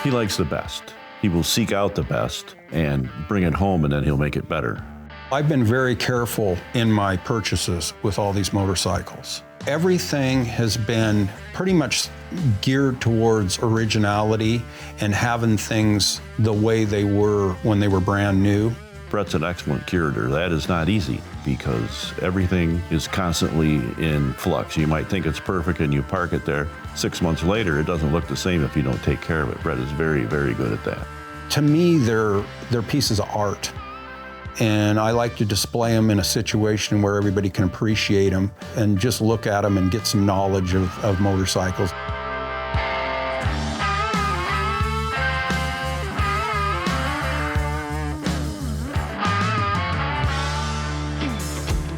He likes the best. He will seek out the best and bring it home, and then he'll make it better. I've been very careful in my purchases with all these motorcycles. Everything has been pretty much geared towards originality and having things the way they were when they were brand new. Brett's an excellent curator. That is not easy because everything is constantly in flux. You might think it's perfect and you park it there. 6 months later, it doesn't look the same if you don't take care of it. Brett is very, very good at that. To me, they're pieces of art. And I like to display them in a situation where everybody can appreciate them and just look at them and get some knowledge of motorcycles.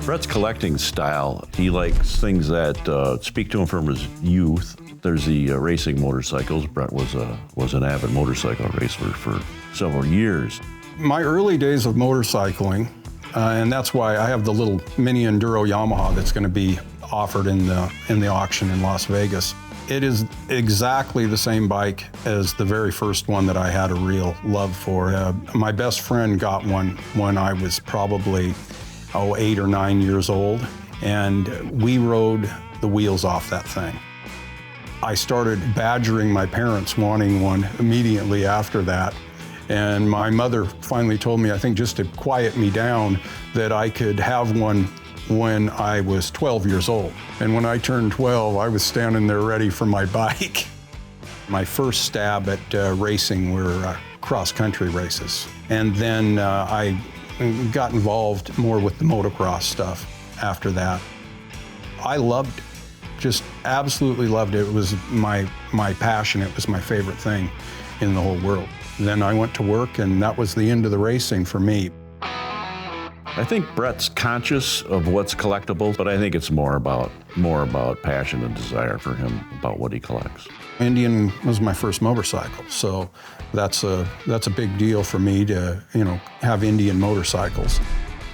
Brett's collecting style, he likes things that speak to him from his youth. There's the racing motorcycles. Brett was an avid motorcycle racer for several years. My early days of motorcycling, and that's why I have the little mini enduro Yamaha that's going to be offered in the auction in Las Vegas. It is exactly the same bike as the very first one that I had a real love for. My best friend got one when I was probably 8 or 9 years old, and we rode the wheels off that thing. I started badgering my parents wanting one immediately after that. And my mother finally told me, I think just to quiet me down, that I could have one when I was 12 years old. And when I turned 12, I was standing there ready for my bike. My first stab at racing were cross-country races. And then I got involved more with the motocross stuff after that. I loved it, just absolutely loved it. It was my passion. It was my favorite thing in the whole world. Then I went to work, and that was the end of the racing for me. I think Brett's conscious of what's collectible, but I think it's more about passion and desire for him about what he collects. Indian was my first motorcycle, so that's a big deal for me to have Indian motorcycles.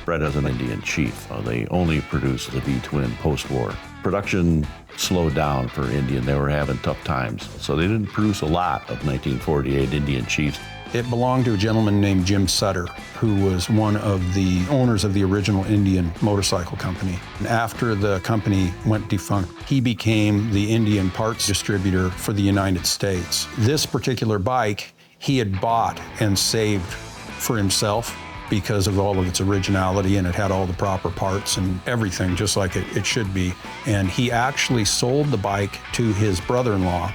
Brett has an Indian Chief. They only produced the V-twin post-war. Production slowed down for Indian. They were having tough times, so they didn't produce a lot of 1948 Indian Chiefs. It belonged to a gentleman named Jim Sutter, who was one of the owners of the original Indian motorcycle company. And after the company went defunct, he became the Indian parts distributor for the United States. This particular bike he had bought and saved for himself because of all of its originality, and it had all the proper parts and everything just like it should be. And he actually sold the bike to his brother-in-law,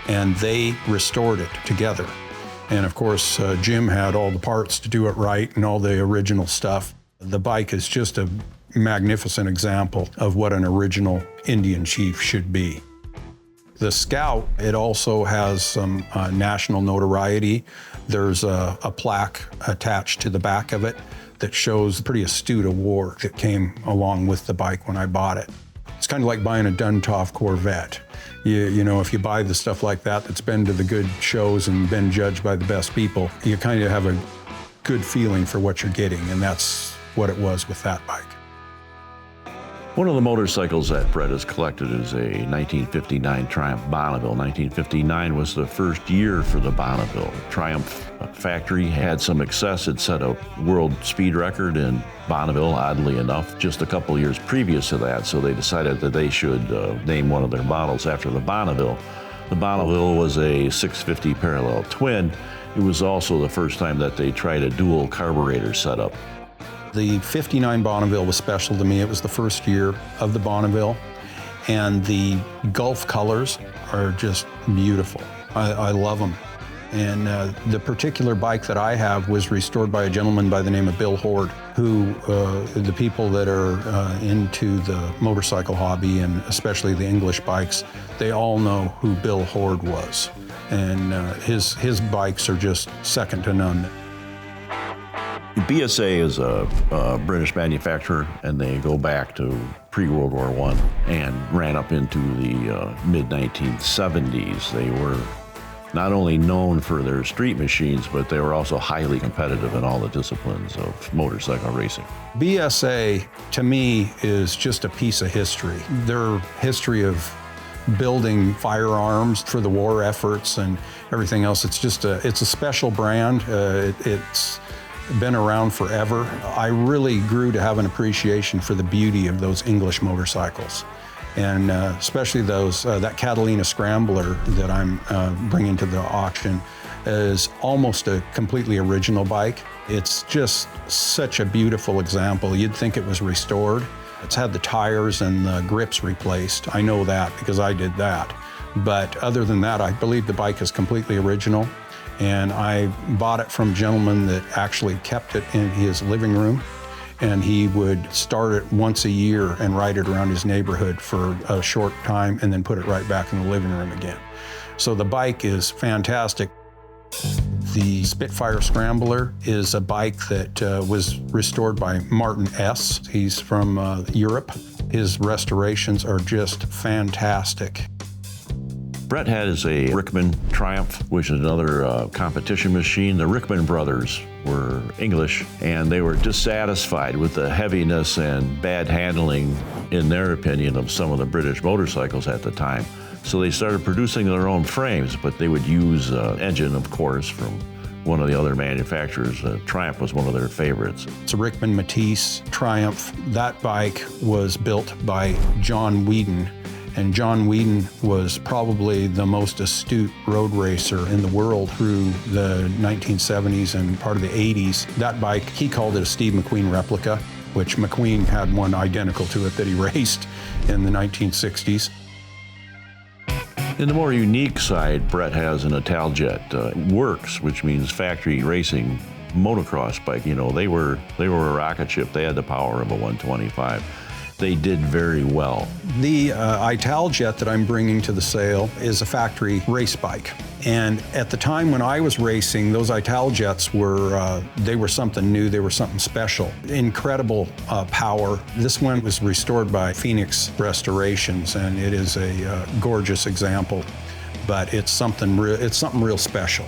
and they restored it together. And of course, Jim had all the parts to do it right and all the original stuff. The bike is just a magnificent example of what an original Indian Chief should be. The Scout, it also has some national notoriety. There's a plaque attached to the back of it that shows pretty astute award that came along with the bike when I bought it. It's kind of like buying a Duntov Corvette. You know, if you buy the stuff like that that's been to the good shows and been judged by the best people, you kind of have a good feeling for what you're getting, and that's what it was with that bike. One of the motorcycles that Brett has collected is a 1959 Triumph Bonneville. 1959 was the first year for the Bonneville. Triumph factory had some success. It set a world speed record in Bonneville, oddly enough, just a couple years previous to that. So they decided that they should name one of their models after the Bonneville. The Bonneville was a 650 parallel twin. It was also the first time that they tried a dual carburetor setup. The 59 Bonneville was special to me. It was the first year of the Bonneville, and the Gulf colors are just beautiful. I love them. And the particular bike that I have was restored by a gentleman by the name of Bill Hord, who the people that are into the motorcycle hobby, and especially the English bikes, they all know who Bill Hord was. And his bikes are just second to none. BSA is a British manufacturer, and they go back to pre-World War I and ran up into the mid-1970s. They were not only known for their street machines, but they were also highly competitive in all the disciplines of motorcycle racing. BSA, to me, is just a piece of history. Their history of building firearms for the war efforts and everything else. It's a special brand. It's been around forever. I really grew to have an appreciation for the beauty of those English motorcycles. And especially that Catalina Scrambler that I'm bringing to the auction is almost a completely original bike. It's just such a beautiful example. You'd think it was restored. It's had the tires and the grips replaced. I know that because I did that. But other than that, I believe the bike is completely original. And I bought it from a gentleman that actually kept it in his living room. And he would start it once a year and ride it around his neighborhood for a short time and then put it right back in the living room again. So the bike is fantastic. The Spitfire Scrambler is a bike that was restored by Martin S. He's from Europe. His restorations are just fantastic. Brett has a Rickman Triumph, which is another competition machine. The Rickman brothers were English, and they were dissatisfied with the heaviness and bad handling, in their opinion, of some of the British motorcycles at the time. So they started producing their own frames, but they would use an engine, of course, from one of the other manufacturers. Triumph was one of their favorites. It's a Rickman Matisse Triumph. That bike was built by John Whedon. And John Whedon was probably the most astute road racer in the world through the 1970s and part of the 80s. That bike, he called it a Steve McQueen replica, which McQueen had one identical to it that he raced in the 1960s. In the more unique side, Brett has an Italjet Works, which means factory racing motocross bike. You know, they were a rocket ship. They had the power of a 125. They did very well. The Italjet that I'm bringing to the sale is a factory race bike. And at the time when I was racing, those Italjets were something new, they were something special. Incredible power. This one was restored by Phoenix Restorations, and it is a gorgeous example, but it's something real special.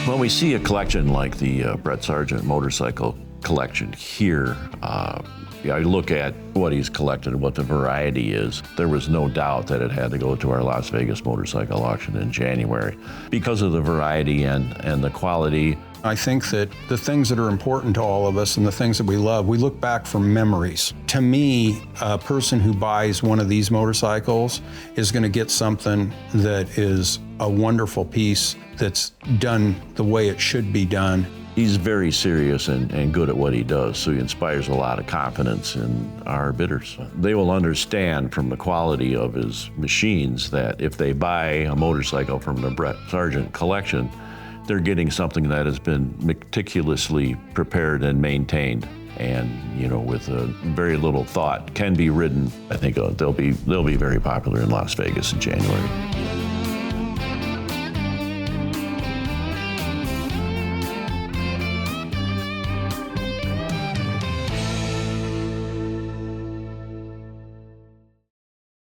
When we see a collection like the Brett Sargent Motorcycle Collection here, I look at what he's collected and what the variety is. There was no doubt that it had to go to our Las Vegas motorcycle auction in January because of the variety and the quality. I think that the things that are important to all of us and the things that we love, we look back for memories. To me, a person who buys one of these motorcycles is going to get something that is a wonderful piece that's done the way it should be done. He's very serious and good at what he does, so he inspires a lot of confidence in our bidders. They will understand from the quality of his machines that if they buy a motorcycle from the Brett Sargent Collection, they're getting something that has been meticulously prepared and maintained, and with very little thought can be ridden. I think they'll be very popular in Las Vegas in January.